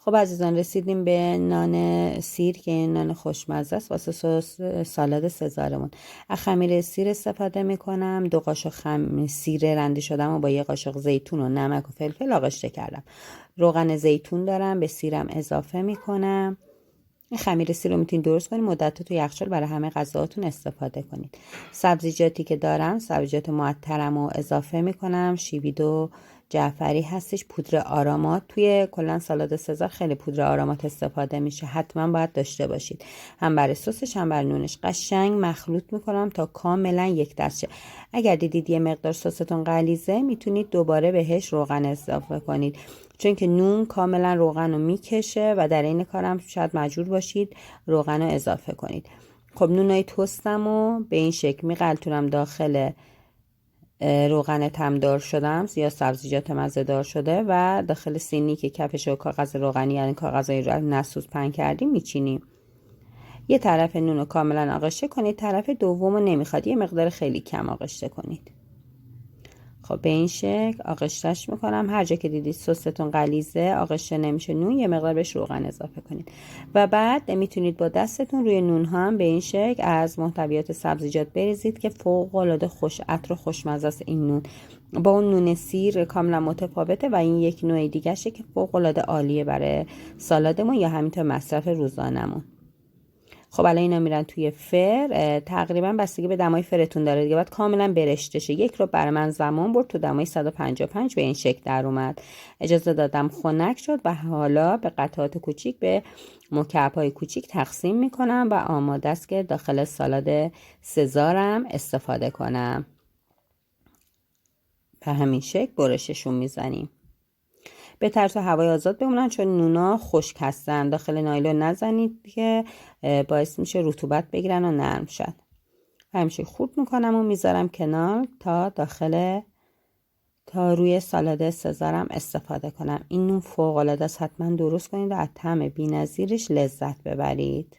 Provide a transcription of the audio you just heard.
خب عزیزان، رسیدیم به نان سیر که این نان خوشمزه است واسه سالاد سزارمون. از خمیر سیر استفاده میکنم. 2 قاشق سیر رنده شدم و با 1 قاشق زیتون و نمک و فلفل آغشته کردم. روغن زیتون دارم، به سیرم اضافه میکنم. این خمیر سیر رو میتونید درست کنید، مدت تو یخچال برای همه غذاهاتون استفاده کنید. سبزیجاتی که دارم، سبزیجات معطرم رو اضافه میکنم. شیوید و جعفری هستش، پودر آرامات. توی کلا سالاد سزار خیلی پودر آرامات استفاده میشه، حتما باید داشته باشید، هم برای سسش هم برای نونش. قشنگ مخلوط میکنم تا کاملا یک دست شه. اگر دیدید یه مقدار سستون غلیظه، میتونید دوباره بهش روغن اضافه کنید، چون که نون کاملا روغن رو میکشه و در این کارم شاید مجبور باشید روغن رو اضافه کنید. خب نونای توستم رو به این شکل میغلطونم داخل روغن تمدار شدم یا سبزیجات مزه‌دار شده و داخل سینی که کفش و کاغذ روغنی، یعنی کاغذای نسوز پهن کردیم، میچینیم. یه طرف نون رو کاملا آغشته کنید، طرف دوم رو نمیخواد، یه مقدار خیلی کم آغشته کنید. خب به این شکل آغشتش میکنم. هر جا که دیدید سستون غلیظه، آغشته نمیشه نون، یه مقدار بهش روغن اضافه کنید و بعد میتونید با دستتون روی نون هم به این شکل از محتویات سبزیجات بریزید که فوق العاده خوش عطر و خوشمزه است. این نون با اون نون سیر کاملا متفاوته و این یک نوع دیگه شه که فوق العاده عالیه برای سالادمون یا همینطور مصرف روزانمون. خب الان اینا میرن توی فر. تقریبا بستگی به دمای فرتون داره دیگه، باید کاملا برشته شه. 1 رو برای من زمان برد، تو دمای 155 به این شکل در اومد. اجازه دادم خنک شد و حالا به قطعات کوچیک، به مکعب‌های کوچیک تقسیم میکنم و آماده است که داخل سالاد سزارم استفاده کنم. به همین شکل برششون میزنیم. بهتر تو هوای آزاد بمونن، چون نونا خشک هستن. داخل نایلون نزنید که باعث میشه رطوبت بگیرن و نرم شن. همیشه خورد میکنم و میذارم کنار تا روی سالاد سزارم استفاده کنم. این نون فوق العاده است، حتما درست کنید و از طعم بی‌نظیرش لذت ببرید.